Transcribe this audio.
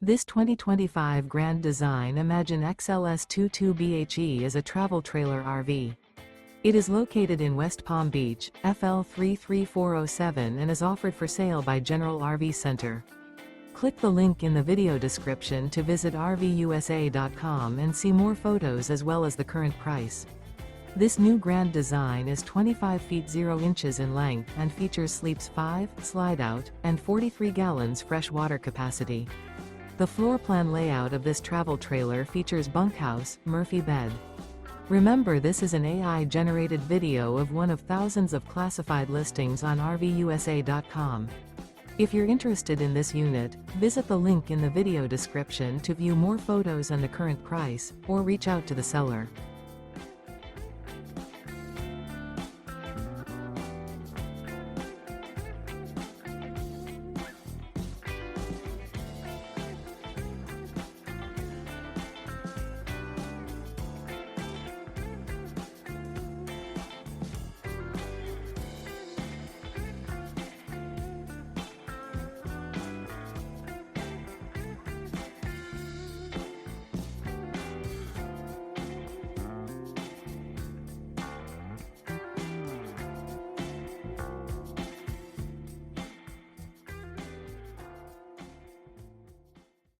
This 2025 Grand Design Imagine XLS 22BHE is a travel trailer RV. It is located in West Palm Beach, FL 33407 and is offered for sale by General RV Center. Click the link in the video description to visit RVUSA.com and see more photos as well as the current price. This new Grand Design is 25 feet 0 inches in length and features sleeps 5, Slideout, and 43 gallons fresh water capacity. The floor plan layout of this travel trailer features bunkhouse, Murphy bed. Remember, this is an AI-generated video of one of thousands of classified listings on RVUSA.com. If you're interested in this unit, visit the link in the video description to view more photos and the current price, or reach out to the seller.